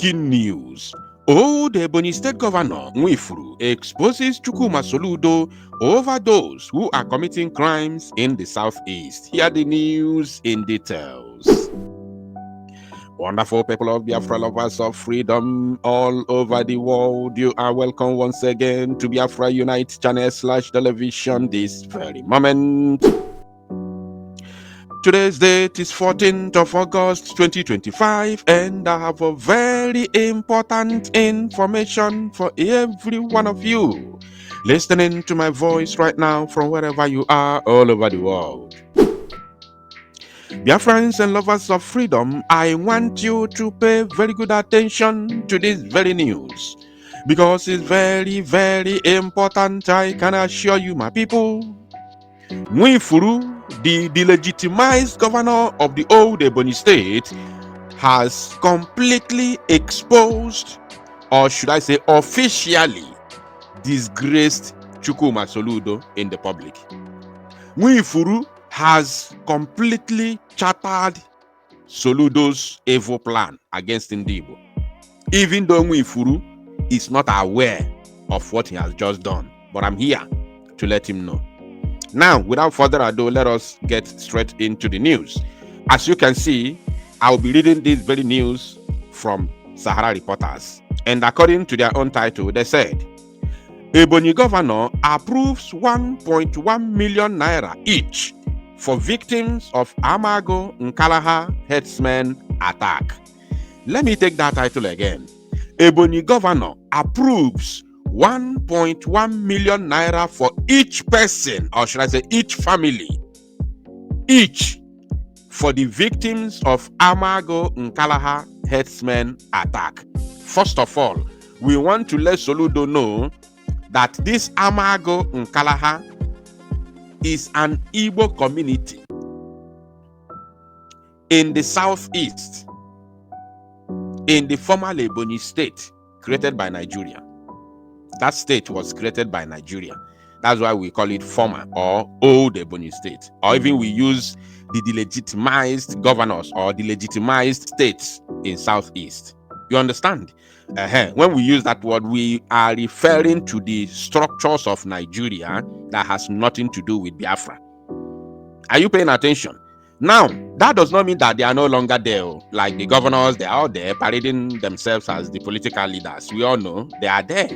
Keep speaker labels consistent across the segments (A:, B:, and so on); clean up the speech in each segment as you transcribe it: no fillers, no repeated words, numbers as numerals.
A: Breaking news. Old Ebonyi State Governor Nwifuru exposes Chukwuma Soludo over those who are committing crimes in the southeast. Hear the news in details. Wonderful people of Biafra, lovers of freedom all over the world, you are welcome once again to Biafra Unite channel /television this very moment. Today's date is 14th of August 2025, and I have a very important information for every one of you listening to my voice right now from wherever you are all over the world. Dear friends and lovers of freedom, I want you to pay very good attention to this very news because it's very, very important. I can assure you, my people. Nwifuru, the delegitimized governor of the old Ebonyi state, has completely exposed, or should I say officially disgraced Chukwuma Soludo in the public. Nwifuru has completely chartered Soludo's evil plan against Ndibo, even though Nwifuru is not aware of what he has just done. But I'm here to let him know. Now, without further ado, let us get straight into the news. As you can see, I'll be reading this very news from Sahara Reporters. And according to their own title, they said, Ebonyi Governor approves 1.1 million naira each for victims of Amago Nkalaha herdsmen attack. Let me take that title again. Ebonyi Governor approves 1.1 million naira for each person, or should I say each family, each for the victims of Amago Nkalaha herdsmen attack. First of all, we want to let Soludo know that this Amago Nkalaha is an Igbo community in the southeast, in the former Ebonyi state created by Nigeria. That state was created by Nigeria. That's why we call it former or old Ebonyi state. Or even we use the delegitimized governors or delegitimized states in southeast. You understand? When we use that word, we are referring to the structures of Nigeria that has nothing to do with Biafra. Are you paying attention? Now, that does not mean that they are no longer there. Like the governors, they are out there parading themselves as the political leaders. We all know they are there.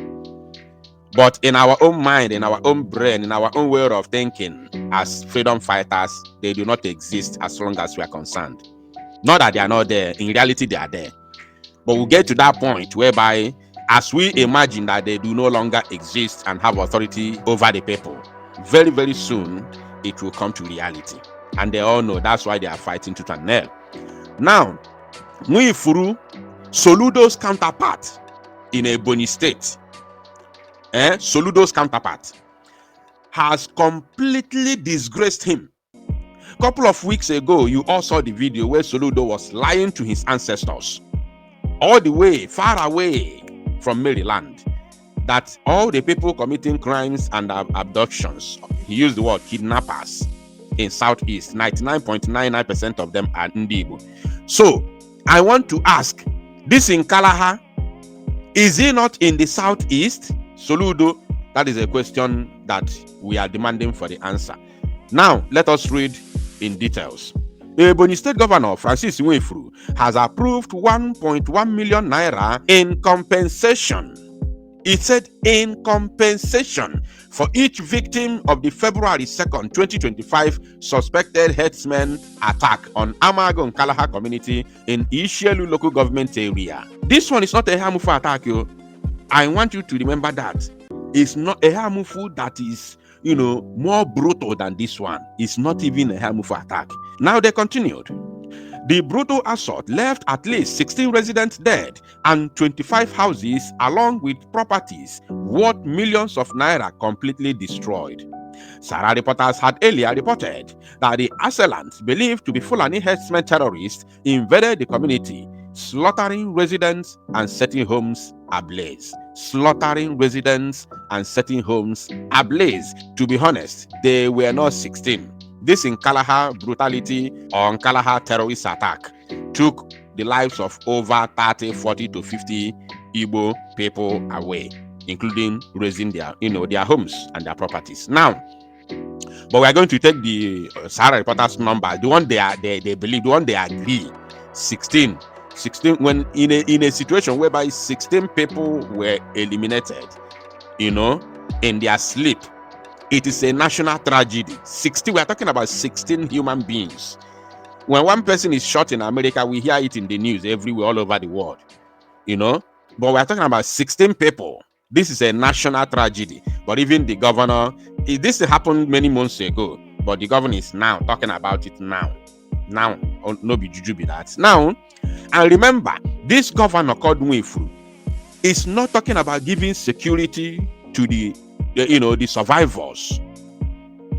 A: But in our own mind, in our own brain, in our own way of thinking, as freedom fighters, they do not exist as long as we are concerned. Not that they are not there. In reality, they are there. But we'll get to that point whereby, as we imagine that they do no longer exist and have authority over the people, very, very soon, it will come to reality. And they all know that's why they are fighting tooth and nail. Now, Nwifuru, Soludo's counterpart in Ebonyi state, Soludo's counterpart, has completely disgraced him. A couple of weeks ago, you all saw the video where Soludo was lying to his ancestors, all the way, far away from Maryland, that all the people committing crimes and abductions, he used the word kidnappers, in Southeast, 99.99% of them are Ndibo. So, I want to ask, this in Nkalaha, is he not in the Southeast? Soludo, that is a question that we are demanding for the answer. Now, let us read in details. Ebonyi State Governor Francis Nwifuru has approved 1.1 million naira in compensation. It said in compensation for each victim of the February 2nd, 2025 suspected herdsmen attack on Amago Nkalaha community in Ishielu local government area. This one is not a harmful attack, yo. I want you to remember that. It's not a harmful that is, more brutal than this one. It's not even a harmful attack. Now they continued. The brutal assault left at least 16 residents dead and 25 houses along with properties worth millions of naira completely destroyed. Sahara Reporters had earlier reported that the assailants, believed to be Fulani herdsmen terrorists, invaded the community, slaughtering residents and setting homes ablaze. Slaughtering residents and setting homes ablaze. To be honest, they were not 16. This Nkalaha brutality or Nkalaha terrorist attack took the lives of over 30, 40 to 50 Igbo people away, including raising their, their homes and their properties. Now, but we are going to take the Sahara Reporters number, the one they believe, the one they agree, 16. When in a situation whereby 16 people were eliminated, in their sleep, it is a national tragedy. 60, we are talking about 16 human beings. When one person is shot in America, we hear it in the news everywhere, all over the world, But we are talking about 16 people. This is a national tragedy. But even the governor, this happened many months ago, but the governor is now talking about it now. Now, no be juju be that. Now, and remember, this governor called Nwifuru is not talking about giving security to the survivors,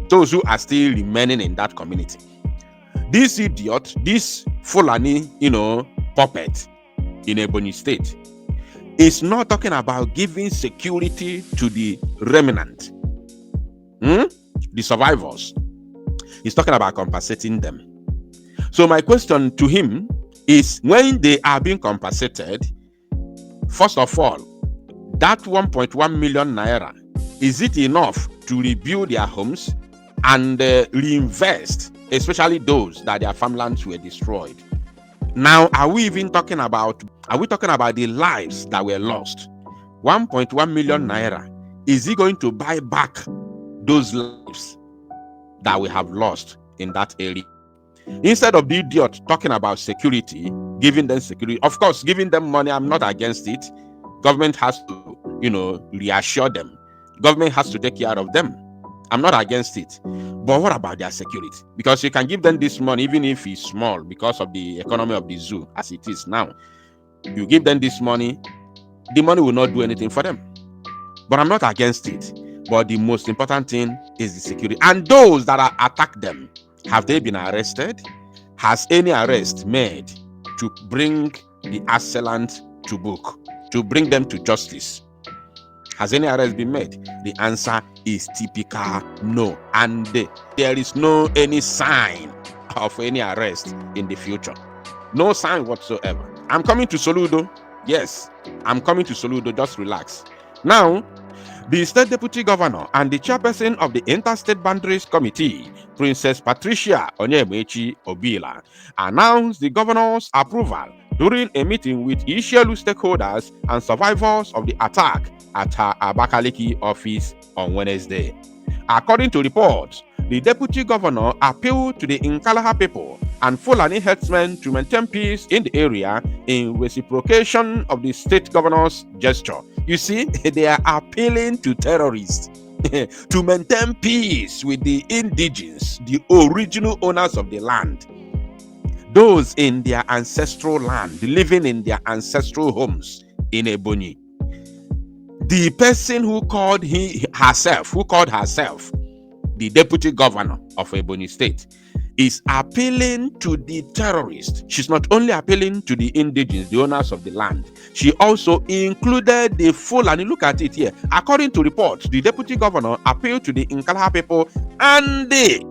A: those who are still remaining in that community. This idiot, this Fulani, puppet in Ebonyi State, is not talking about giving security to the remnant, the survivors. He's talking about compensating them. So my question to him is, when they are being compensated, first of all, that 1.1 million naira, is it enough to rebuild their homes and reinvest, especially those that their farmlands were destroyed? Now, are we talking about the lives that were lost? 1.1 million naira, is he going to buy back those lives that we have lost in that area? Instead of the idiot talking about security, giving them security, of course, giving them money, I'm not against it. Government has to, reassure them. Government has to take care of them. I'm not against it. But what about their security? Because you can give them this money, even if it's small, because of the economy of the zoo as it is now. You give them this money, the money will not do anything for them. But I'm not against it. But the most important thing is the security. And those that are attacked them, have they been arrested? Has any arrest made to bring the assailant to book, to bring them to justice? Has any arrest been made? The answer is typical no. And there is no any sign of any arrest in the future. No sign whatsoever. I'm coming to Soludo. Yes, I'm coming to Soludo. Just relax. Now, the State Deputy Governor and the Chairperson of the Interstate Boundaries Committee, Princess Patricia Onyemechi Obila, announced the governor's approval during a meeting with Ishelu stakeholders and survivors of the attack at her Abakaliki office on Wednesday. According to reports, the Deputy Governor appealed to the Nkalaha people and Fulani herdsmen to maintain peace in the area in reciprocation of the state governor's gesture. You see, they are appealing to terrorists to maintain peace with the indigenes, the original owners of the land, those in their ancestral land, living in their ancestral homes in Ebonyi. The person who called herself the Deputy Governor of Ebonyi State, is appealing to the terrorists. She's not only appealing to the indigenes, the owners of the land, she also included the Fulani. Look at it here. According to reports, the Deputy Governor appealed to the Nkalaha people and the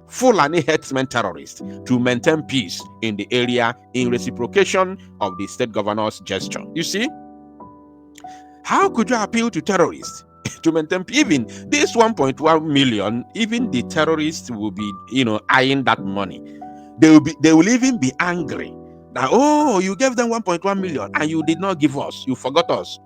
A: Fulani herdsmen terrorists to maintain peace in the area in reciprocation of the state governor's gesture. You see, how could you appeal to terrorists to maintain even this 1.1 million? Even the terrorists will be, eyeing that money. They will even be angry that, oh, you gave them 1.1 million and you did not give us, you forgot us,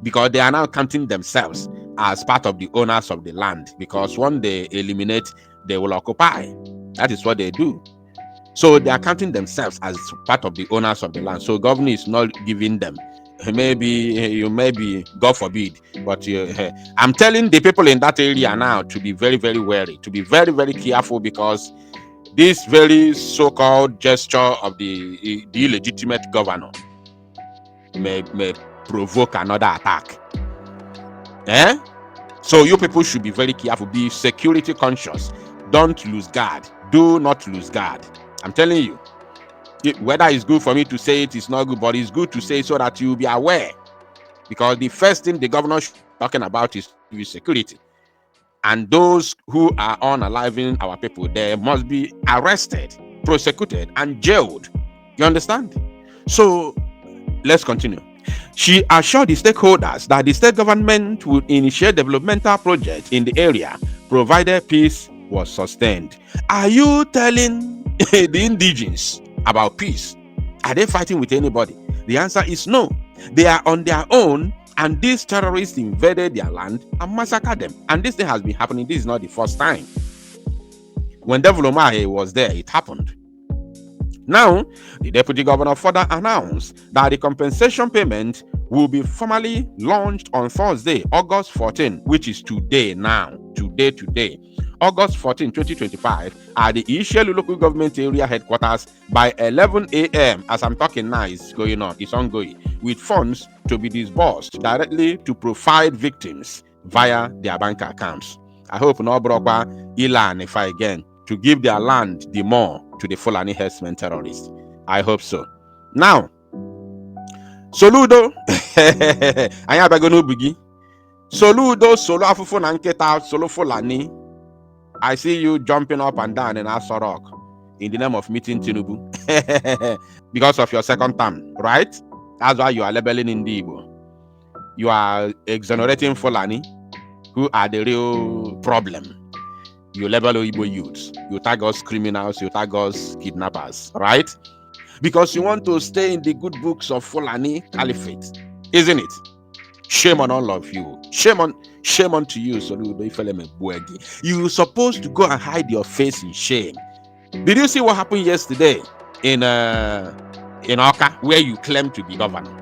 A: because they are now counting themselves as part of the owners of the land. Because when they eliminate, they will occupy. That is what they do. So they are counting themselves as part of the owners of the land. So government is not giving them. Maybe, God forbid, but I'm telling the people in that area now to be very, very wary, to be very, very careful, because this very so-called gesture of the illegitimate governor may provoke another attack. So you people should be very careful, be security conscious. Don't lose guard. Do not lose guard. I'm telling you. Whether it's good for me to say it is not good, but it's good to say so that you'll be aware. Because the first thing the governor is talking about is security. And those who are unaliving our people, they must be arrested, prosecuted, and jailed. You understand? So let's continue. She assured the stakeholders that the state government would initiate developmental projects in the area provided peace was sustained. Are you telling the indigenes about peace? Are they fighting with anybody? The answer is no. They are on their own, and these terrorists invaded their land and massacred them. And this thing has been happening. This is not the first time. When Devil Omahe was there, it happened. Now, the deputy governor further announced that the compensation payment will be formally launched on Thursday, August 14, which is today now. Today. August 14, 2025, at the Ishelu local government area headquarters by 11 a.m. As I'm talking now, it's going on, it's ongoing, with funds to be disbursed directly to provide victims via their bank accounts. I hope no broker Ilan if I again to give their land the more to the Fulani herdsmen terrorists. I hope so. Now, Soludo, anya bagonu bugi. Soludo, solo afufu na nketa, solo Fulani. I see you jumping up and down in Asorok in the name of meeting Tinubu because of your second term, right? That's why you are labeling Indigo. You are exonerating Fulani, who are the real problem. You label Igbo youths, you tag us criminals, you tag us kidnappers, right? Because you want to stay in the good books of Fulani Caliphate, isn't it? Shame on all of you. Shame unto you, Soludo. You're supposed to go and hide your face in shame. Did you see what happened yesterday in Oka, where you claim to be governor?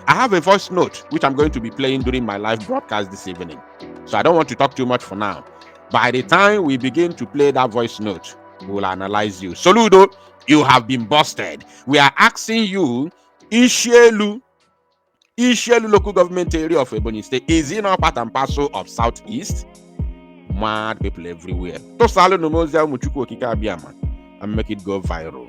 A: I have a voice note which I'm going to be playing during my live broadcast this evening. So I don't want to talk too much for now. By the time we begin to play that voice note, we will analyze you. Soludo, you have been busted. We are asking you, Ishelu local government area of Ebonyi State, is it not part and parcel of Southeast? Mad people everywhere. And make it go viral.